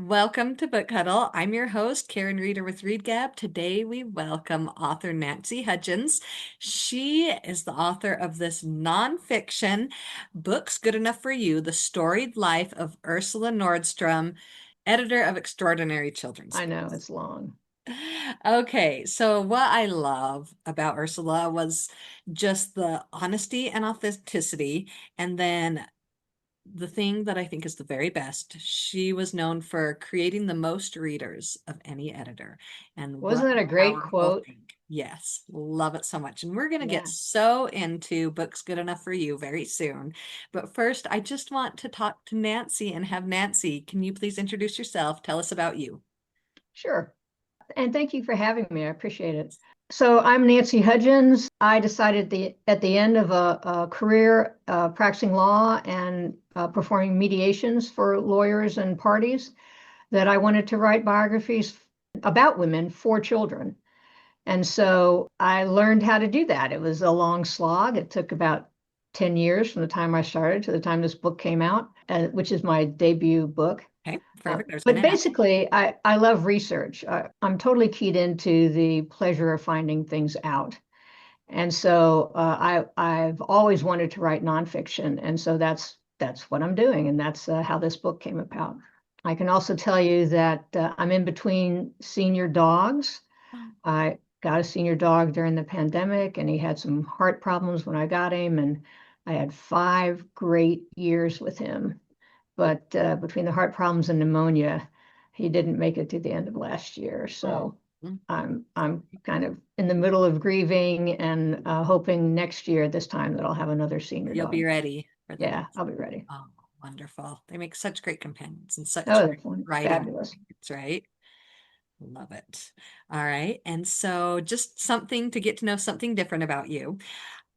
Welcome to Book Huddle. I'm your host, Karen Reader with Readgab. Today we welcome author Nancy Hudgins. She is the author of this nonfiction, Books Good Enough for You, The Storied Life of Ursula Nordstrom, editor of Extraordinary Children's I know Books. it's long. Okay, so what I love about Ursula was just the honesty and authenticity, and then the thing that I think is the very best, she was known for creating the most readers of any editor. And what Wasn't that a a great powerful quote? thing. Yes, love it so much. And we're going to get Yeah, so into Books Good Enough for You very soon. But first, I just want to talk to Nancy and have Nancy, can you please introduce yourself? Tell us about you. sure. And thank you for having me. I appreciate it. So I'm Nancy Hudgins. I decided at the end of a career practicing law and performing mediations for lawyers and parties that I wanted to write biographies about women for children. And so I learned how to do that. It was a long slog. It took about 10 years from the time I started to the time this book came out, which is my debut book. Okay, perfect. I was going But to ask. basically, I love research. I'm totally keyed into the pleasure of finding things out. And so I've always wanted to write nonfiction. And so that's what I'm doing. And that's how this book came about. I can also tell you that I'm in between senior dogs. I got a senior dog during the pandemic, and he had some heart problems when I got him. And I had 5 great years with him. But between the heart problems and pneumonia, he didn't make it to the end of last year. Oh, So I'm kind of in the middle of grieving and hoping next year this time that I'll have another senior you'll be dog. ready for the Yeah, next. I'll be ready. Oh, wonderful. They make such great companions and Oh, such they're great fun. writing Fabulous. companions, right? Love it. All right. And so, just something to get to know something different about you.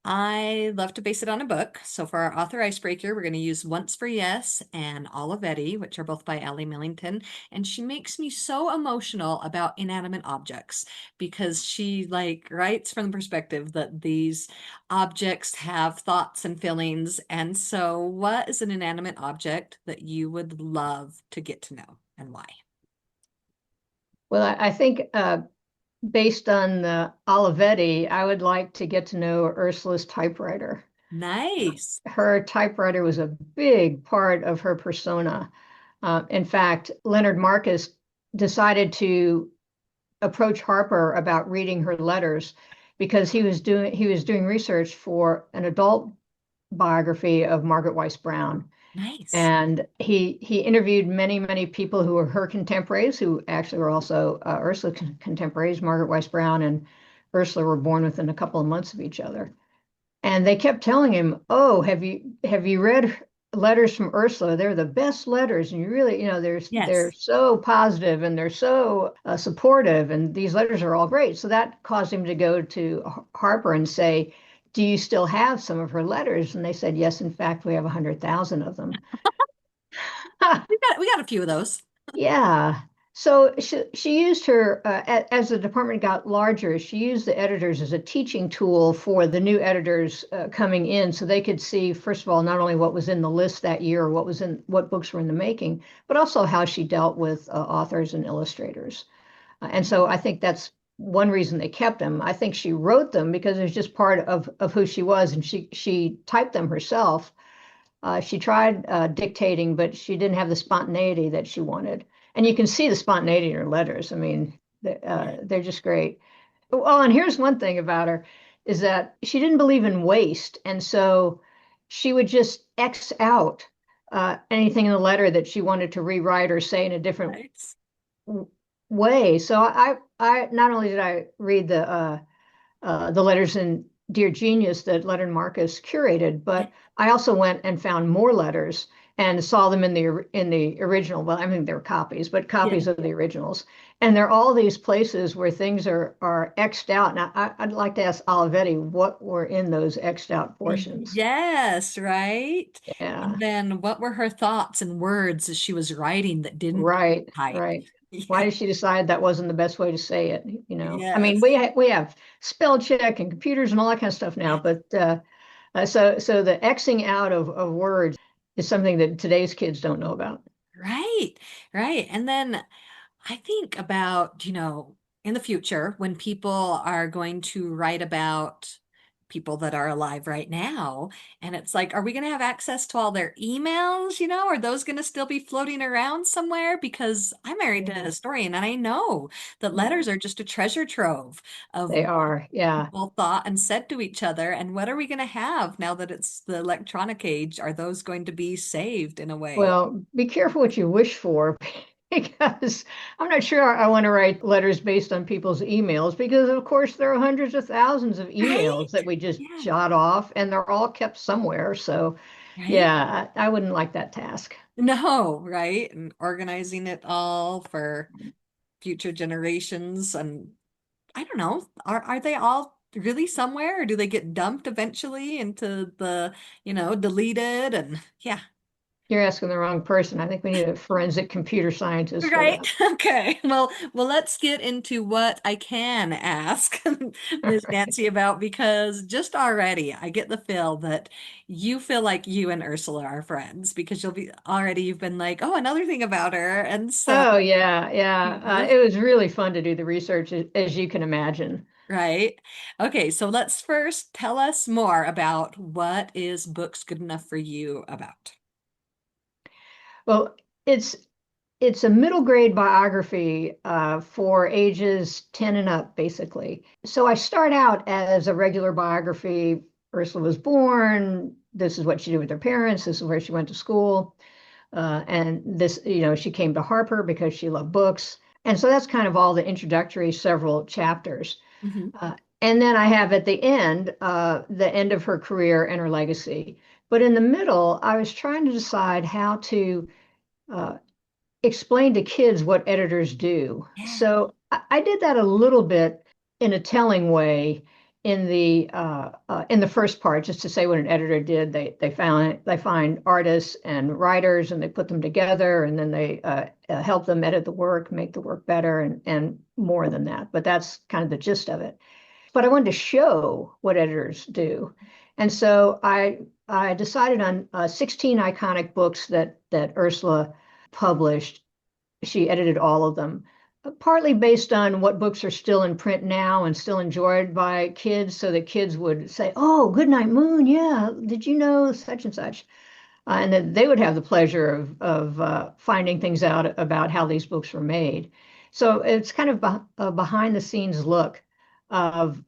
I love to base it on a book. So, for our author icebreaker, we're going to use Once for Yes and Olivetti, which are both by Ellie Millington. And she makes me so emotional about inanimate objects because she writes from the perspective that these objects have thoughts and feelings. And so, what is an inanimate object that you would love to get to know and why? Well, I think based on the Olivetti, I would like to get to know Ursula's typewriter. Nice. Her typewriter was a big part of her persona. In fact, Leonard Marcus decided to approach Harper about reading her letters because he was doing research for an adult biography of Margaret Weiss Brown. Nice. And he interviewed many people who were her contemporaries, who actually were also Ursula contemporaries. Margaret Weiss Brown and Ursula were born within a couple of months of each other. And they kept telling him, "Oh, have you read letters from Ursula? They're the best letters, and you really, they're Yes. so positive and they're so supportive, and these letters are all great." So that caused him to go to Harper and say, "Do you still have some of her letters?" And they said, "Yes, in fact, we have 100,000 of them." We got a few of those. Yeah. So she used her, as the department got larger, she used the editors as a teaching tool for the new editors coming in so they could see, first of all, not only what was in the list that year or what books were in the making, but also how she dealt with authors and illustrators. And so I think that's one reason they kept them. I think she wrote them because it was just part of who she was, and she typed them herself. She tried dictating, but she didn't have the spontaneity that she wanted. And you can see the spontaneity in her letters. I mean, Yeah. they're just great. Well, and here's one thing about her is that she didn't believe in waste. And so she would just X out anything in the letter that she wanted to rewrite or say in a different Nice. way. So I not only did I read the letters in Dear Genius that Leonard Marcus curated, Yeah. but I also went and found more letters and saw them in the original. Well, I mean they were copies, but Yeah. copies of the originals. And there are all these places where things are X'd out. Now I'd like to ask Olivetti what were in those X'd out portions. Yes, right. Yeah, And then what were her thoughts and words as she was writing that didn't get right, typed? right. Why Yeah. did she decide that wasn't the best way to say it? I mean, Yes. we have spell check and computers and all that kind of stuff now, but so the Xing out of words is something that today's kids don't know about. Right, right. And then I think about, in the future when people are going to write about people that are alive right now, and it's like, are we going to have access to all their emails? Are those going to still be floating around somewhere? Because I'm married to a Yeah, historian, and I know that yeah, letters are just a treasure trove of they are. Yeah. people thought and said to each other. And what are we going to have now that it's the electronic age? Are those going to be saved in a way? Well, be careful what you wish for because I'm not sure I want to write letters based on people's emails because, of course, there are hundreds of thousands of emails Right? that we just Yeah. jot off and they're all kept somewhere. So, Right? yeah, I wouldn't like that task. No, right? And organizing it all for future generations. And I don't know, are they all really somewhere, or do they get dumped eventually into the, deleted? And yeah. You're asking the wrong person. I think we need a forensic computer scientist for Right. that. Okay. Well, let's get into what I can ask Miss Nancy about, because just already I get the feel that you feel like you and Ursula are friends, because you've been like, oh, another thing about her. And so, Oh, yeah, yeah. yes, It was really fun to do the research, as you can imagine. right. Okay. So let's first tell us more about what is Books Good Enough for You about? Well, it's it's a middle grade biography for ages 10 and up, basically. So I start out as a regular biography. Ursula was born. This is what she did with her parents. This is where she went to school. And this, she came to Harper because she loved books. And so that's kind of all the introductory several chapters. Hmm. And then I have at the end of her career and her legacy. But in the middle, I was trying to decide how to uh, explain to kids what editors do. Yeah. So I did that a little bit in a telling way in the first part, just to say what an editor did. They find artists and writers and they put them together and then they help them edit the work, make the work better, and more than that. But that's kind of the gist of it. But I wanted to show what editors do, and so I decided on 16 iconic books that Ursula published. She edited all of them, partly based on what books are still in print now and still enjoyed by kids, so that kids would say, "Oh, Goodnight Moon, yeah, did you know such and such?" And then they would have the pleasure of finding things out about how these books were made. So it's kind of a behind the scenes look of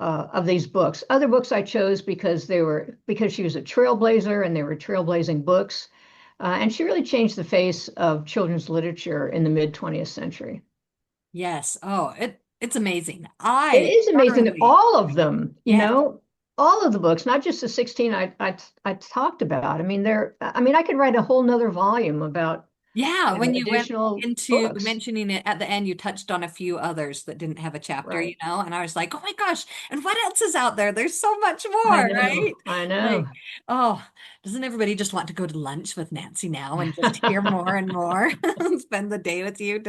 these books. Other books I chose because she was a trailblazer and they were trailblazing books. And she really changed the face of children's literature in the mid 20th century. Yes. Oh, it's amazing. It I is amazing that thoroughly all of enjoyed it. them, Yes. all of the books, not just the 16 I talked about. I mean, I could write a whole nother volume about, Yeah, when you went additional into books. mentioning it at the end, you touched on a few others that didn't have a chapter, Right. and I was like, oh my gosh, and what else is out there? There's so much I more, know. right? I know. Like, oh, doesn't everybody just want to go to lunch with Nancy now and just hear more and more, spend the day with you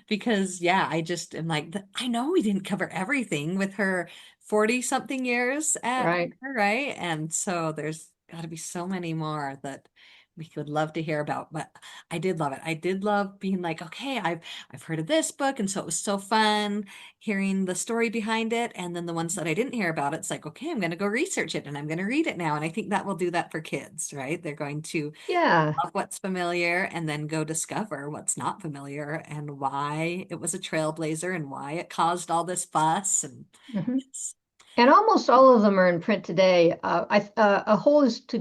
because yeah, I just am like, I know we didn't cover everything with her 40 something years at Right. her, right? And so there's got to be so many more that we would love to hear about, but I did love it. I did love being like, okay, I've heard of this book, and so it was so fun hearing the story behind it. And then the ones that I didn't hear about, it's like, okay, I'm going to go research it and I'm going to read it now. And I think that will do that for kids, right? They're going to Yeah. love what's familiar and then go discover what's not familiar and why it was a trailblazer and why it caused all this fuss. And Mhm. it's, And almost all of them are in print today. A Hole is to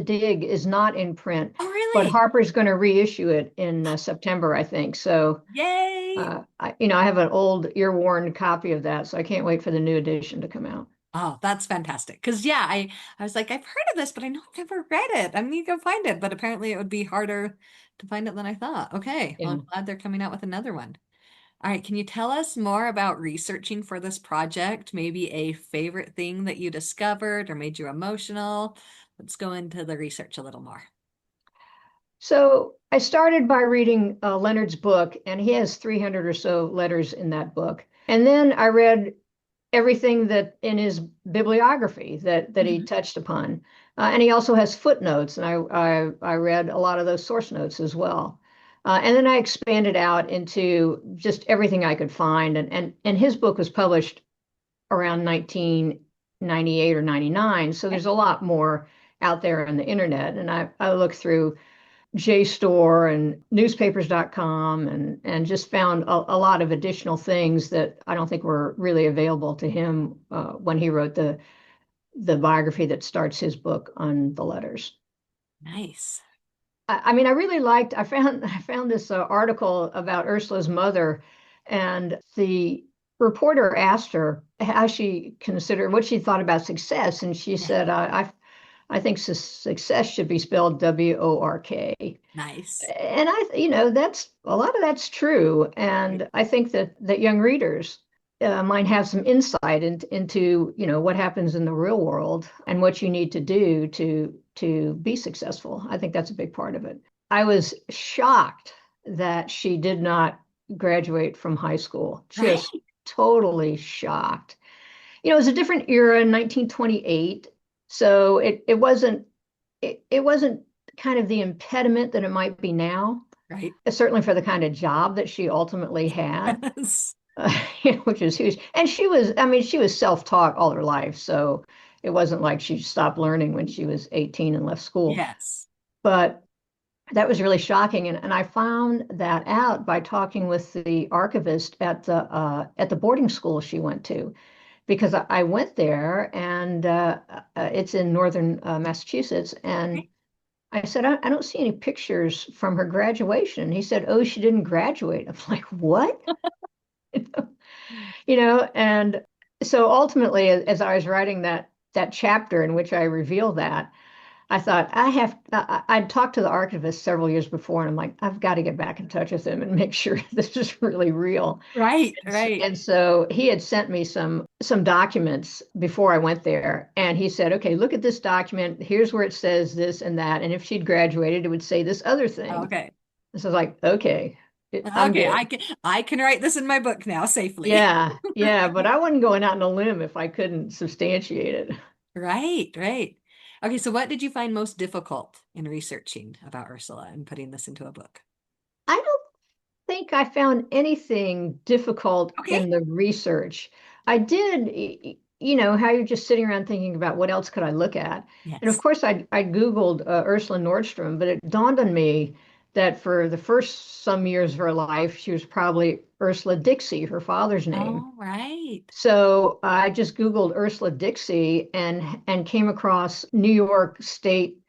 Dig is not in print, oh, but really? Harper's going to reissue it in September, I think. So, Yay! I have an old ear-worn copy of that, so I can't wait for the new edition to come out. Oh, that's fantastic. Because yeah, I was like, I've heard of this, but I know I've never read it. I need to go find it, but apparently it would be harder to find it than I thought. Okay, well, Yeah. I'm glad they're coming out with another one. All right, can you tell us more about researching for this project? Maybe a favorite thing that you discovered or made you emotional? Let's go into the research a little more. So I started by reading Leonard's book, and he has 300 or so letters in that book. And then I read everything that in his bibliography that he Mhm. touched upon. And he also has footnotes, and I read a lot of those source notes as well. And then I expanded out into just everything I could find. And his book was published around 1998 or 99. So Okay. there's a lot more out there on the internet. And I looked through JSTOR and newspapers.com and just found a lot of additional things that I don't think were really available to him when he wrote the biography that starts his book on the letters. Nice. I mean, I really liked, I found this article about Ursula's mother, and the reporter asked her how she considered what she thought about success. And she Yeah. said, I think success should be spelled WORK. Nice. And that's a lot of that's true. Right. And I think that young readers might have some insight into, what happens in the real world and what you need to do to be successful. I think that's a big part of it. I was shocked that she did not graduate from high school. Right. Just totally shocked. It was a different era in 1928, so it wasn't kind of the impediment that it might be now, Right. certainly for the kind of job that she ultimately had, Yes. which is huge. And I mean, she was self-taught all her life, so it wasn't like she stopped learning when she was 18 and left school. Yes. But that was really shocking, and I found that out by talking with the archivist at the boarding school she went to, because I went there, and it's in northern Massachusetts. And Okay. I said, I don't see any pictures from her graduation. He said, oh, she didn't graduate. I'm like, what? And so ultimately, as I was writing that chapter in which I reveal that, I thought I'd talked to the archivist several years before, and I'm like, I've got to get back in touch with him and make sure this is really real. Right. And Right. and so he had sent me some documents before I went there, and he said, okay, look at this document. Here's where it says this and that. And if she'd graduated, it would say this other thing. Okay. So I was like, okay, I'm Okay. good. I can write this in my book now safely. Yeah, yeah, but I wasn't going out on a limb if I couldn't substantiate it. Right. Right. Okay. So what did you find most difficult in researching about Ursula and putting this into a book? I don't think I found anything difficult Okay. in the research. I did, how you're just sitting around thinking about what else could I look at. And of Yes. course, I Googled Ursula Nordstrom, but it dawned on me that for the first some years of her life, she was probably Ursula Dixie, her father's name. All right. So I just Googled Ursula Dixie and came across New York State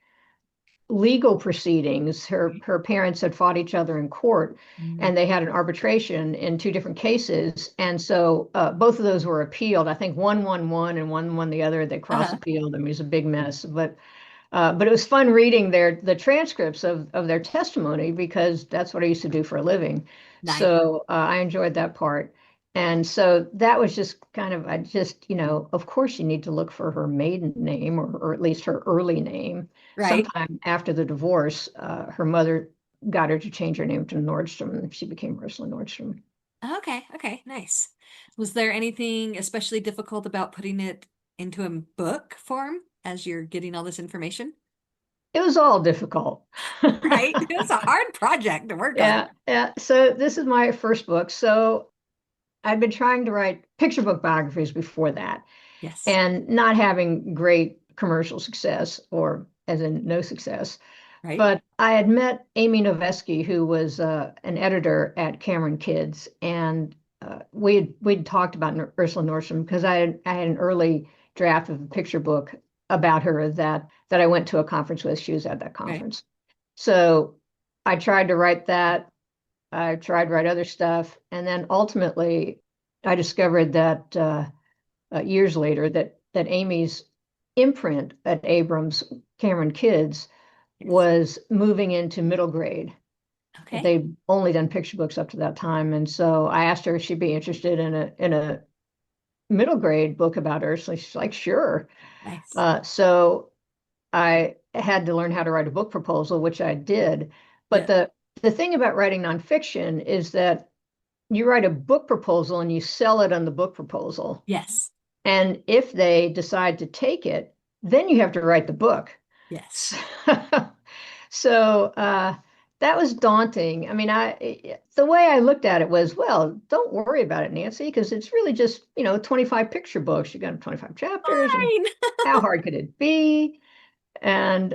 legal proceedings. Her parents had fought each other in court, Mm. and they had an arbitration in two different cases. And so both of those were appealed. I think one won one and one won the other. They cross Uh-huh. appealed. I mean, it was a big mess, but it was fun reading the transcripts of their testimony, because that's what I used to do for a living. Nice. So I enjoyed that part. And so that was just kind of, I just, of course you need to look for her maiden name, or at least her early name. Right. Sometime after the divorce, her mother got her to change her name to Nordstrom, and she became Ursula Nordstrom. Okay. Okay. Nice. Was there anything especially difficult about putting it into a book form as you're getting all this information? It was all difficult. Right. It's a hard project to work on. Yeah, yeah. So this is my first book. So I'd been trying to write picture book biographies before that, Yes. and not having great commercial success, or as in no success. Right. But I had met Amy Noveski, who was an editor at Cameron Kids, and we'd talked about Ursula Nordstrom, because I had an early draft of a picture book about her that I went to a conference with. She was at that Okay. conference. So I tried to write that. I tried to write other stuff, and then ultimately I discovered that years later that Amy's imprint at Abrams Cameron Kids Yes. was moving into middle grade. Okay. They'd only done picture books up to that time, and so I asked her if she'd be interested in a middle grade book about her. So she's like, sure. Nice. So I had to learn how to write a book proposal, which I did. But Yeah. the thing about writing nonfiction is that you write a book proposal and you sell it on the book proposal. Yes. And if they decide to take it, then you have to write the book. Yes. So that was daunting. I mean, the way I looked at it was, well, don't worry about it, Nancy, because it's really just, 25 picture books. You got 25 chapters, and Fine. how hard could it be? And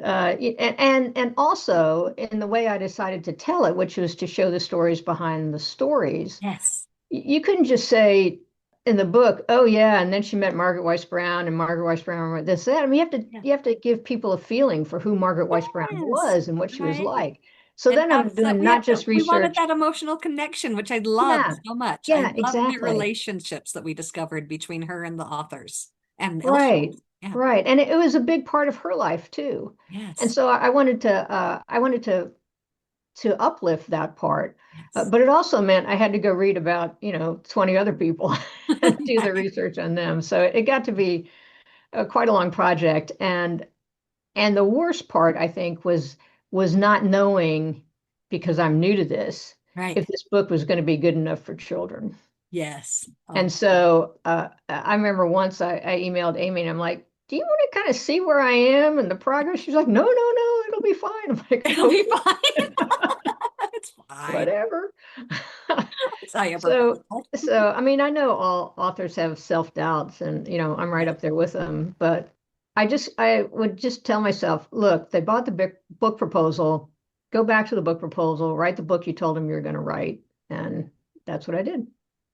also in the way I decided to tell it, which was to show the stories behind the stories, Yes. you couldn't just say in the book, oh yeah, and then she met Margaret Weiss Brown, and Margaret Weiss Brown wrote this, that. I mean, Yeah. you have to give people a feeling for who Margaret Weiss Brown Yes. was and what she was Right. like. So And then I'm have that doing not just we wanted research. that emotional connection, which I loved Yeah, so much. I yeah, loved the exactly. relationships that we discovered between her and the authors and Right, illustrators. Yeah. right. And it was a big part of her life too. And Yes. so I wanted to uplift that part. Yes. But it also meant I had to go read about, 20 other people and do the Right. research on them. So it got to be quite a long project. And the worst part, I think, was not knowing, because I'm new to this, Right. if this book was going to be good enough for children. Yes. And Oh, so I remember once I emailed Amy and I'm like, do you want to kind of see where I am and the progress? She's like, no, no, no, it'll be fine. I'm like, it'll be okay, fine. It's fine. whatever. It's So, hyperbolical. I mean, I know all authors have self-doubts and, I'm right Yeah. up there with them, but I would just tell myself, look, they bought the book proposal, go back to the book proposal, write the book you told them you were going to write. And that's what I did.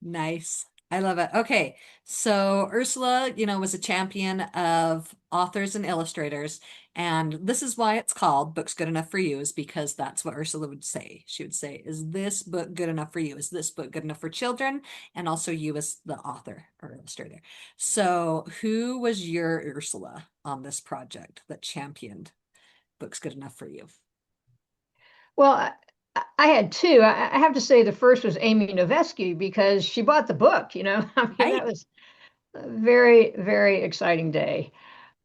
Nice. I love it. Okay. So Ursula, was a champion of authors and illustrators. And this is why it's called Books Good Enough for You, is because that's what Ursula would say. She would say, is this book good enough for you? Is this book good enough for children? And also you as the author or illustrator. So who was your Ursula on this project that championed Books Good Enough for You? Well, I had two. I have to say the first was Amy Novesky because she bought the book. I mean, that Right. was a very, very exciting day.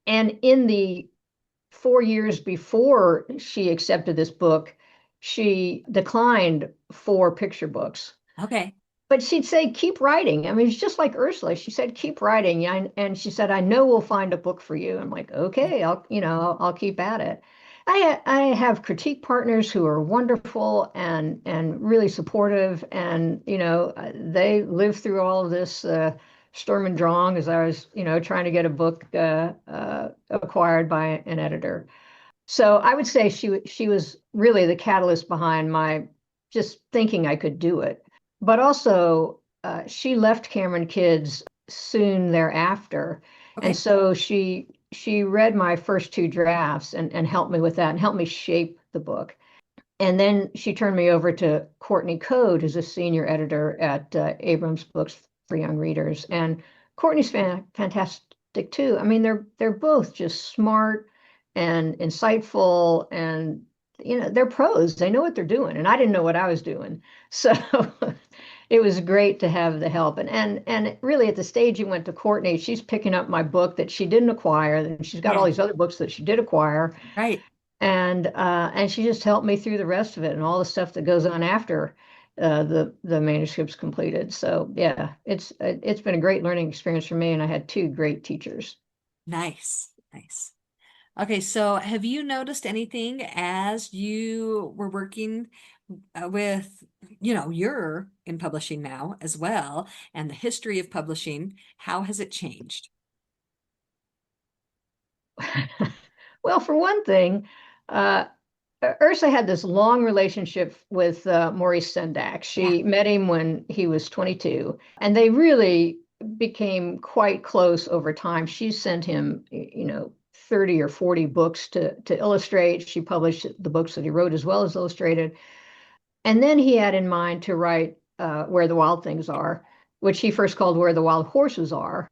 And in the 4 years before she accepted this book, she declined 4 picture books. Okay. But she'd say, keep writing. I mean, it's just like Ursula. She said, keep writing. And she said, I know we'll find a book for you. I'm like, Yeah. okay, I'll keep at it. I have critique partners who are wonderful and really supportive. And, they lived through all of this storm and drang as I was, trying to get a book acquired by an editor. So I would say she was really the catalyst behind my just thinking I could do it. But also, she left Cameron Kids soon thereafter, and Okay. so she read my first 2 drafts and helped me with that and helped me shape the book. And then she turned me over to Courtney Code, who's a senior editor at Abrams Books for Young Readers. And Courtney's fantastic too. I mean, they're both just smart and insightful, and they're pros. They know what they're doing, and I didn't know what I was doing. So it was great to have the help. And really, at the stage you went to Courtney, she's picking up my book that she didn't acquire, and she's got all Yeah. these other books that she did acquire, Right. and she just helped me through the rest of it and all the stuff that goes on after the manuscript's completed. So yeah, it's been a great learning experience for me, and I had 2 great teachers. Nice. Nice. Okay, so have you noticed anything as you were working with, you're in publishing now as well, and the history of publishing, how has it changed? Well, for one thing, uh, Ursa had this long relationship with Maurice Sendak. Yeah. She met him when he was 22, and they really became quite close over time. She sent him, 30 or 40 books to illustrate. She published the books that he wrote as well as illustrated. And then he had in mind to write Where the Wild Things Are, which he first called Where the Wild Horses Are.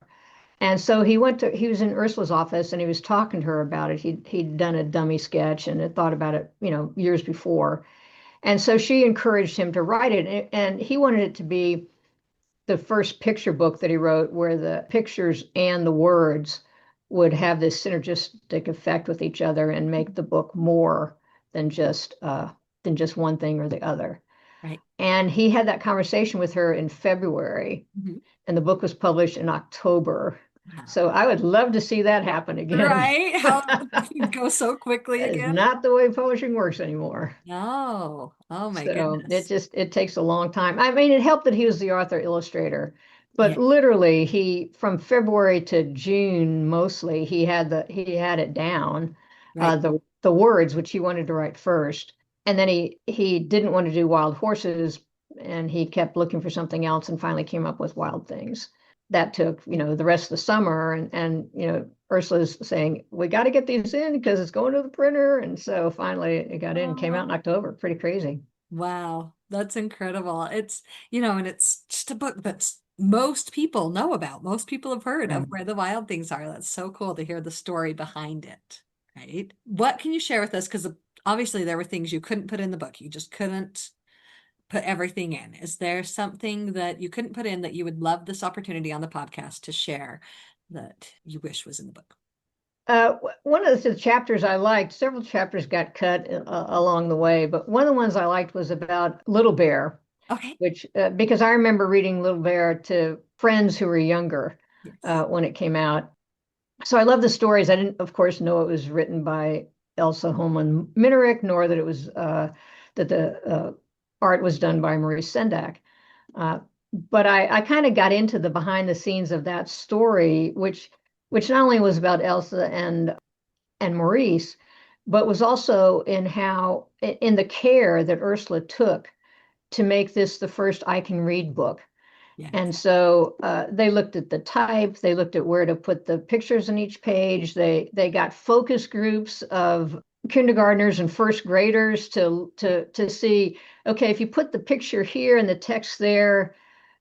And so he was in Ursula's office and he was talking to her about it. He'd done a dummy sketch and had thought about it, years before. And so she encouraged him to write it. And he wanted it to be the first picture book that he wrote where the pictures and the words would have this synergistic effect with each other and make the book more than just uh, than just one thing or the other. Right. And he had that conversation with her in February, Mhm. and the book was published in October. Wow. So I would love to see that happen again. Right? How it goes so quickly That is again. not the way publishing works anymore. No. Oh my So goodness. it takes a long time. I mean, it helped that he was the author illustrator, Yeah, but literally he from February to June mostly he had it down, right. the words which he wanted to write first, and then he didn't want to do Wild Horses, and he kept looking for something else, and finally came up with Wild Things. That took, the rest of the summer, and Ursula's saying we got to get these in because it's going to the printer, and so finally it got in, came out in Oh, October. Pretty crazy. wow. That's incredible. And it's just a book that most people know about. Most people have heard of Right. Where the Wild Things Are. That's so cool to hear the story behind it, right? What can you share with us? Because obviously there were things you couldn't put in the book. You just couldn't put everything in. Is there something that you couldn't put in that you would love this opportunity on the podcast to share that you wish was in the book? One of the chapters I liked, several chapters got cut along the way, but one of the ones I liked was about Little Bear, Okay. which because I remember reading Little Bear to friends who were younger Yes. when it came out. So I love the stories. I didn't, of course, know it was written by Elsa Holman Minerick, nor that it was that the art was done by Maurice Sendak. Uh, but I kind of got into the behind the scenes of that story, which not only was about Elsa and Maurice, but was also in how in the care that Ursula took to make this the first I Can Read book. And Yes. so they looked at the type, they looked at where to put the pictures on each page. They got focus groups of kindergartners and first graders to see, okay, if you put the picture here and the text there,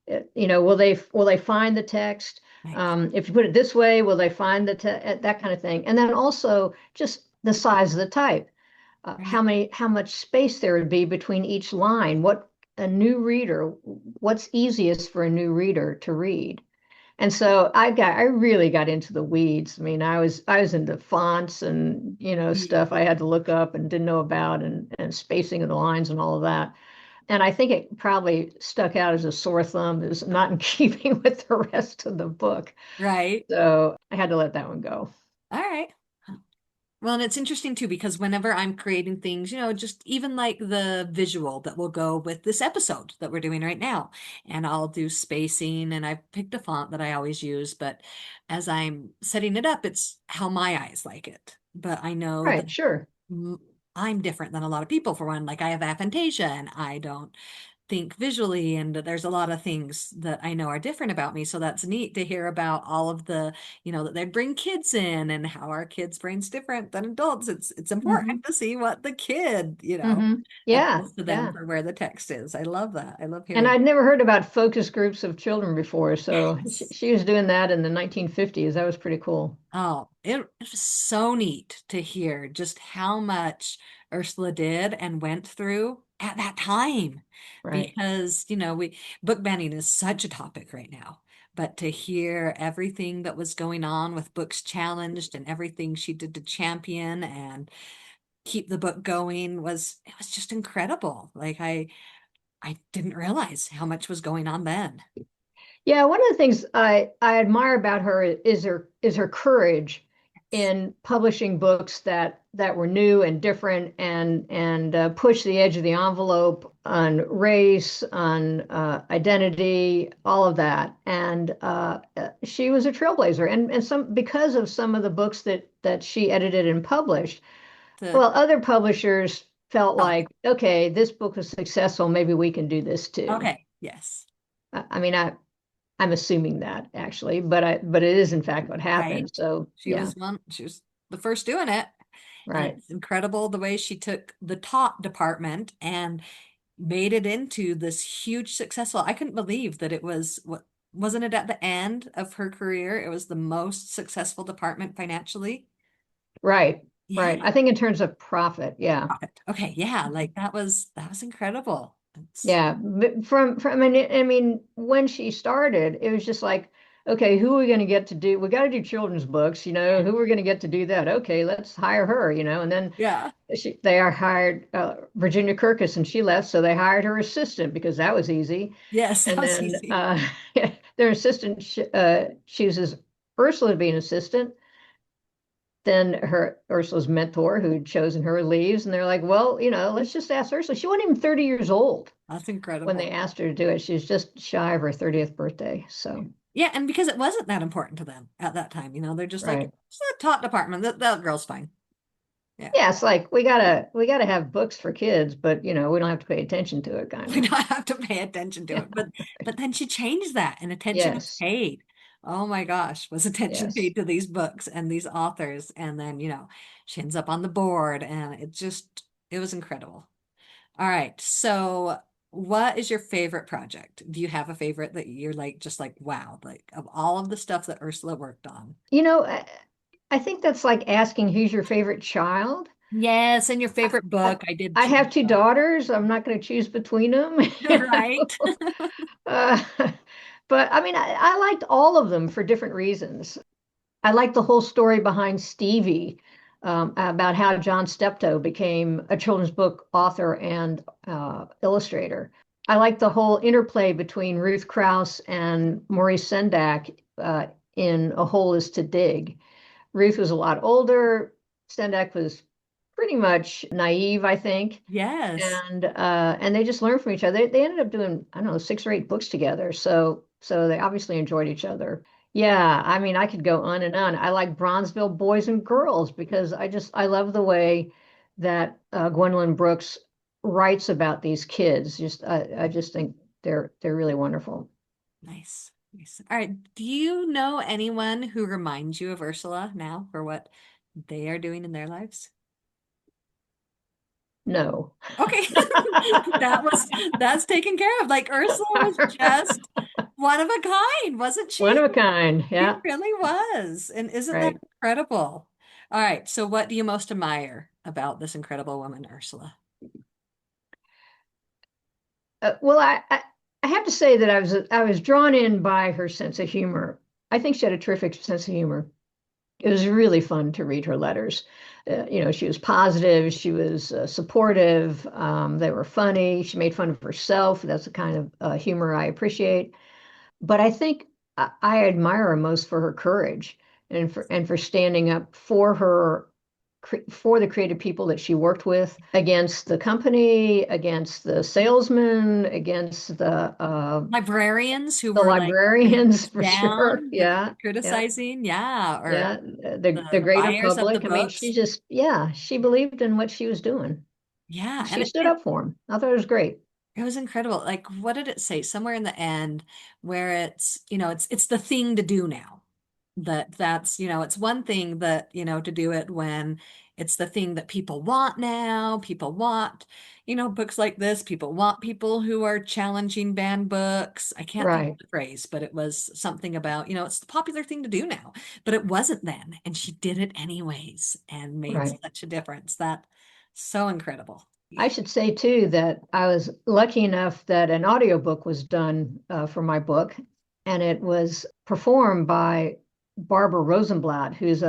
will they find the text? Right. If you put it this way, will they find that kind of thing? And then also just the size of the type, Right. how much space there would be between each line, what a new reader, what's easiest for a new reader to read. And so I really got into the weeds. I mean, I was into fonts and Yeah. stuff I had to look up and didn't know about, and spacing of the lines and all of that. And I think it probably stuck out as a sore thumb, is not in keeping with the rest of the book. Right. So I had to let that one go. All right. Well, and it's interesting too because whenever I'm creating things, just even like the visual that will go with this episode that we're doing right now, and I'll do spacing and I've picked a font that I always use, but as I'm setting it up, it's how my eyes like it. But I know that Right, sure. m- I'm different than a lot of people for one. Like I have aphantasia and I don't think visually, and there's a lot of things that I know are different about me. So that's neat to hear about all of the, that they bring kids in and how our kids' brains different than adults. It's Hmm. important to see what the kid, Yeah, appeals to them yeah. for where the text is. I love that. I love And hearing. I'd never heard about focus groups of children before. So Yes. she was doing that in the 1950s. That was pretty cool. Oh, it was so neat to hear just how much Ursula did and went through at that time. Right. Because, book banning is such a topic right now. But to hear everything that was going on with books challenged and everything she did to champion and keep the book going it was just incredible. Like I didn't realize how much was going on then. Yeah, one of the things I admire about her is her courage in publishing books that were new and different, and push the edge of the envelope on race, on identity, all of that. And she was a trailblazer, and some because of some of the books that she edited and published. The Well, other publishers felt oh, like, okay, this book was successful, maybe we can do this too. okay, yes. I mean, I'm assuming that actually, but it is in fact what Right. happened. So yeah, She was the first doing it. And right. it's incredible the way she took the taught department and made it into this huge successful. I couldn't believe that it was what wasn't it at the end of her career? It was the most successful department financially. Right. Yeah. Right. I think in terms of profit, yeah. Profit. Okay, yeah, like that was incredible. It's Yeah. But I mean, when she started, it was just like, okay, who are we going to get to do? We got to do children's books, yeah. who we're going to get to do that? Okay, let's hire her. And then Yeah. they are hired Virginia Kirkus, and she left, so they hired her assistant because that was easy. Yes, that And was then easy. their assistant chooses Ursula to be an assistant. Then her Ursula's mentor, who'd chosen her, leaves, and they're like, "Well, let's just ask Ursula." She wasn't even 30 years old That's when they incredible. asked her to do it. She was just shy of her 30th birthday. So, Yeah, and because it wasn't that important to them at that time, they're just like, right. it's a taught department. That girl's fine. Yeah. Yeah, it's like we gotta have books for kids, but we don't have to pay attention to it, kind We of. don't have to pay attention to Yeah. it. But then she changed that and attention was Yes. paid. Oh my gosh, was attention Yes. paid to these books and these authors. And then, she ends up on the board and it was incredible. All right. So what is your favorite project? Do you have a favorite that you're like, just like, wow, like of all of the stuff that Ursula worked on? You know, I, I think that's like asking who's your favorite child. Yes, and your I, favorite I, book. I did I choose have two book. daughters. I'm not going to choose between them. Right. Uh, but I mean, I liked all of them for different reasons. I like the whole story behind Stevie, about how John Steptoe became a children's book author and illustrator. I like the whole interplay between Ruth Krauss and Maurice Sendak in A Hole is to Dig. Ruth was a lot older. Sendak was pretty much naive, I think, Yes. and they just learned from each other. They ended up doing, I don't know, 6 or 8 books together. So they obviously enjoyed each other. Yeah, I mean, I could go on and on. I like Bronzeville Boys and Girls because I love the way that Gwendolyn Brooks writes about these kids. I just think they're really wonderful. Nice. Nice. All right. Do you know anyone who reminds you of Ursula now for what they are doing in their lives? No. Okay. That's taken care of. Like Ursula was just one of a kind, wasn't One she? of a kind. She Yeah, really was. And isn't that right. incredible? All right. So what do you most admire about this incredible woman, Ursula? Well, I have to say that I was drawn in by her sense of humor. I think she had a terrific sense of humor. It was really fun to read her letters. She was positive, she was supportive, they were funny. She made fun of herself. That's the kind of humor I appreciate. But I think I admire her most for her courage and for standing up for for the creative people that she worked with, against the company, against the salesmen, against Librarians who the were like putting librarians, things for sure. down, Yeah, yeah. criticizing, yeah, or Yeah, the the greater buyers of the public. I mean, books. she believed in what she was doing. Yeah, and She stood up for him. I thought it was great. it was incredible. Like, what did it say? Somewhere in the end, where it's the thing to do now. It's one thing that, to do it when it's the thing that people want now. People want, books like this. People want people who are challenging banned books. I can't think of Right, the phrase, but it was something about, it's the popular thing to do now. But it wasn't then, and she did it anyways and made right. such a difference. That so incredible. I should say too that I was lucky enough that an audiobook was done for my book, and it was performed by Barbara Rosenblat, who's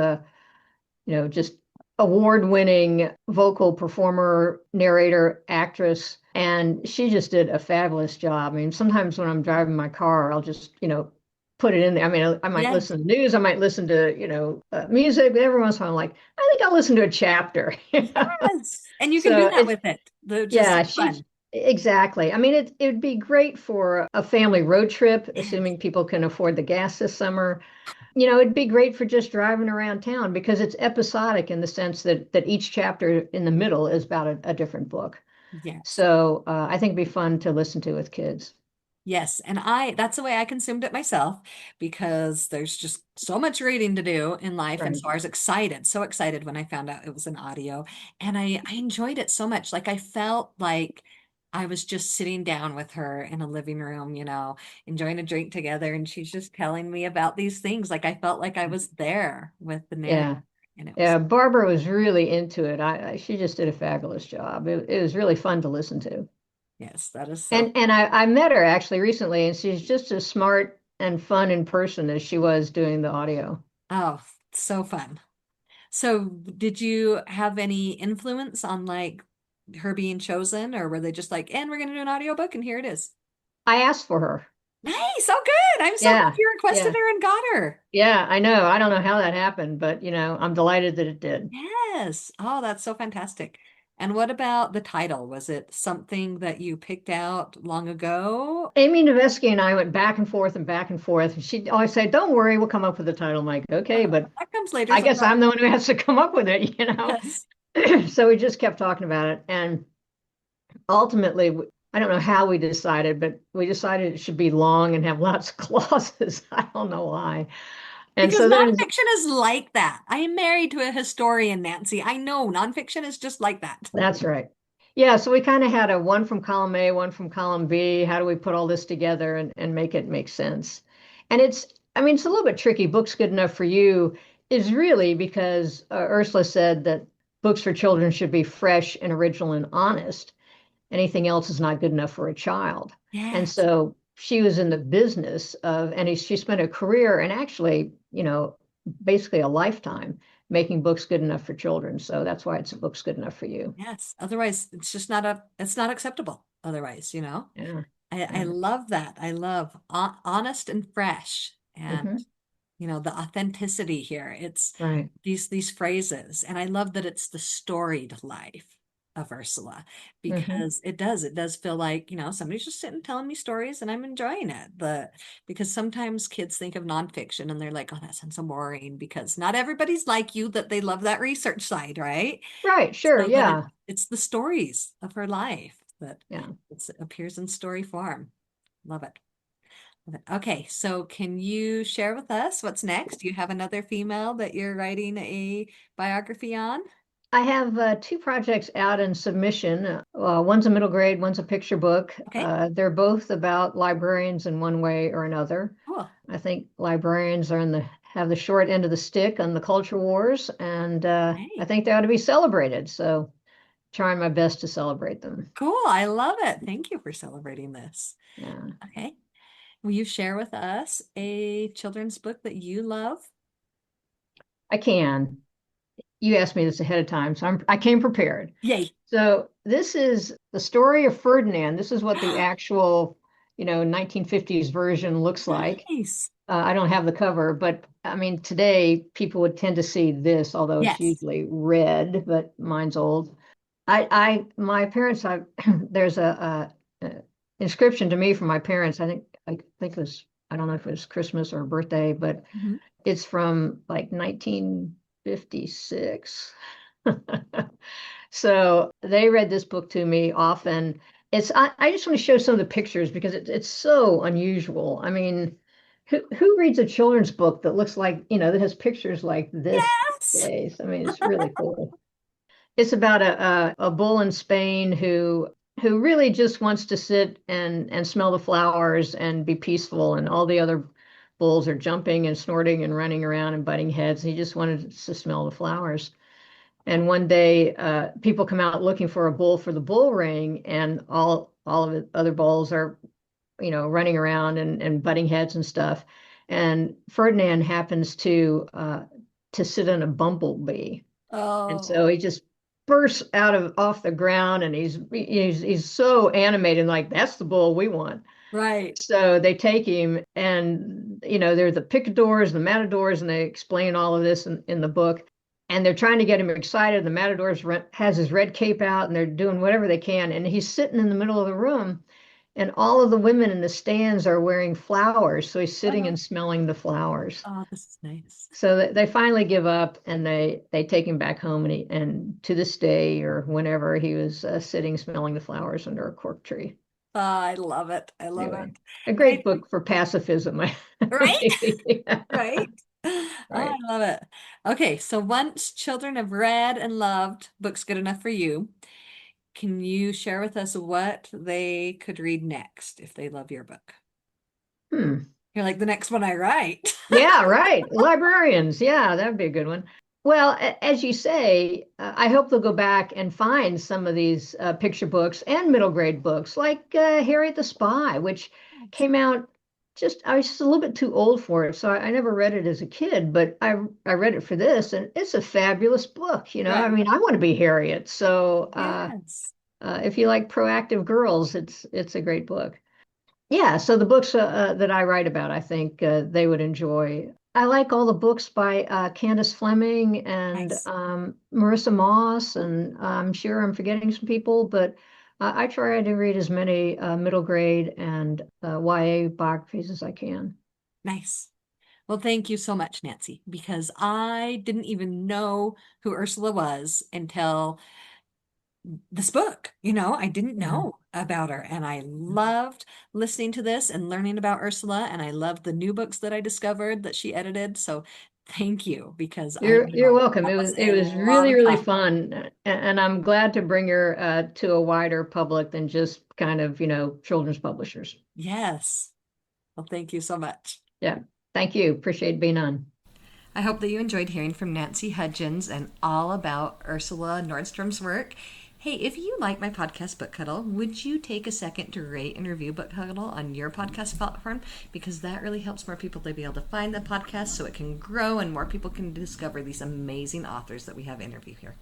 just award-winning vocal performer, narrator, actress, and she just did a fabulous job. I mean, sometimes when I'm driving my car, I'll just, put it in there. I mean, I might Yes. listen to news, I might listen to, music, but every once in a while, I'm like, I think I'll listen to a chapter. Yes. And you can do So that it's with it. The just yeah, so she's fun. exactly. I mean, it would be great for a family road trip, Yes. assuming people can afford the gas this summer. It'd be great for just driving around town because it's episodic in the sense that each chapter in the middle is about a different book. Yes. So I think it'd be fun to listen to with kids. Yes. And that's the way I consumed it myself because there's just so much reading to do in life. And Right, so I was excited, so excited when I found out it was an audio. And I enjoyed it so much. Like I felt like I was just sitting down with her in a living room, enjoying a drink together. And she's just telling me about these things. Like I felt like I was there with the narrator. yeah, And it was, yeah. Barbara was really into it. She just did a fabulous job. It was really fun to listen to. yes, that is so. And I met her actually recently, and she's just as smart and fun in person as she was doing the audio. Oh, so fun. So, did you have any influence on like her being chosen, or were they just like, and we're going to do an audiobook and here it is? I asked for her. Nice. Oh, good. I'm so glad Yeah, you requested yeah, her and got her. yeah. I know. I don't know how that happened, but I'm delighted that it did. Yes. Oh, that's so fantastic. And what about the title? Was it something that you picked out long ago? Amy Nevesky and I went back and forth and back and forth. And she'd always say, "Don't worry, we'll come up with a title." I'm like, "Okay," but That comes later I guess I'm sometimes. the one who has to come up with it. Yes. So we just kept talking about it, and ultimately, I don't know how we decided, but we decided it should be long and have lots of clauses. I don't know why. And Because so then nonfiction is like that. I am married to a historian, Nancy. I know nonfiction is just like that. that's right. Yeah, so we kind of had a one from column A, one from column B. How do we put all this together and make it make sense? And I mean, it's a little bit tricky. Books Good Enough for You is really because Ursula said that books for children should be fresh and original and honest. Anything else is not good enough for a child. And Yes. so she was in the business of, and she spent a career and actually, basically a lifetime making books good enough for children. So that's why it's books good enough for you. Yes. Otherwise, it's just it's not acceptable. Otherwise. Yeah. I Yeah. love that. I love honest and fresh and, Hmm. the authenticity here. It's Right. these phrases. And I love that it's the storied life of Ursula Hmm. because it does feel like, somebody's just sitting telling me stories and I'm enjoying it. Because sometimes kids think of nonfiction and they're like, oh, that sounds so boring because not everybody's like you that they love that research side, right? Right. Sure. So that Yeah. it's the stories of her life that Yeah. it appears in story form. Love it. Love it. Okay, so can you share with us what's next? Do you have another female that you're writing a biography on? I have two projects out in submission. One's a middle grade, one's a picture book. Okay, They're both about librarians in one way or another. cool. I think librarians are have the short end of the stick on the culture wars, and I Hey, think they ought to be celebrated. So, trying my best to celebrate them. cool. I love it. Thank you for celebrating this. Yeah, Okay. Will you share with us a children's book that you love? I can. You asked me this ahead of time, so I came prepared. Yay. So this is the story of Ferdinand. This is what the actual, 1950s version looks like. Nice. I don't have the cover, but I mean, today people would tend to see this, although it's Yes. usually red, but mine's old. My parents, there's a inscription to me from my parents. I think it was, I don't know if it was Christmas or birthday, but Mhm. it's from like 1956. So they read this book to me often. I just want to show some of the pictures because it's so unusual. I mean, who reads a children's book that looks like, that has pictures like this these Yes. days? I mean, it's really cool. It's about a bull in Spain who really just wants to sit and smell the flowers and be peaceful, and all the other bulls are jumping and snorting and running around and butting heads. He just wanted to smell the flowers. And one day, people come out looking for a bull for the bull ring, and all of the other bulls are, running around and butting heads and stuff. And Ferdinand happens to sit on a bumblebee, and so Oh, he just bursts out of off the ground, and he's so animated, like that's the bull we want. right. So they take him, and they're the picadors, the matadors, and they explain all of this in the book. And they're trying to get him excited. The matadors has his red cape out, and they're doing whatever they can. And he's sitting in the middle of the room, and all of the women in the stands are wearing flowers. So he's sitting Oh, and smelling the flowers. oh, this is nice. So they finally give up, and they take him back home, and to this day or whenever he was sitting smelling the flowers under a cork tree. Oh, I love it. I love it. Anyway, a I great book for pacifism. right? Right? Oh, I Right. love it. Okay, so once children have read and loved books good enough for you, can you share with us what they could read next if they love your book? Hmm. You're like the next one I write. Yeah, right. Librarians. Yeah, that'd be a good one. Well, as you say, I hope they'll go back and find some of these picture books and middle grade books, like Harriet the Spy, which came out I was just a little bit too old for it, so I never read it as a kid, but I read it for this, and it's a fabulous book. I Right. mean, I want to be Harriet, so Yes. if you like proactive girls, it's a great book. Yeah, so the books that I write about, I think they would enjoy. I like all the books by Candace Fleming and Nice. Marissa Moss, and I'm sure I'm forgetting some people, but I try to read as many middle grade and YA biographies as I can. Nice. Well, thank you so much, Nancy, because I didn't even know who Ursula was until this book. I didn't Mhm. know about her. And I loved listening to this and learning about Ursula. And I loved the new books that I discovered that she edited. So thank you, because I You're know welcome. that It was was it a was lot really of really fun. fun, and I'm glad to bring her to a wider public than just kind of children's publishers. Yes. Well, thank you so much. Yeah, thank you. Appreciate being on. I hope that you enjoyed hearing from Nancy Hudgins and all about Ursula Nordstrom's work. Hey, if you like my podcast Book Cuddle, would you take a second to rate and review Book Cuddle on your podcast platform? Because that really helps more people to be able to find the podcast so it can grow and more people can discover these amazing authors that we have interviewed here.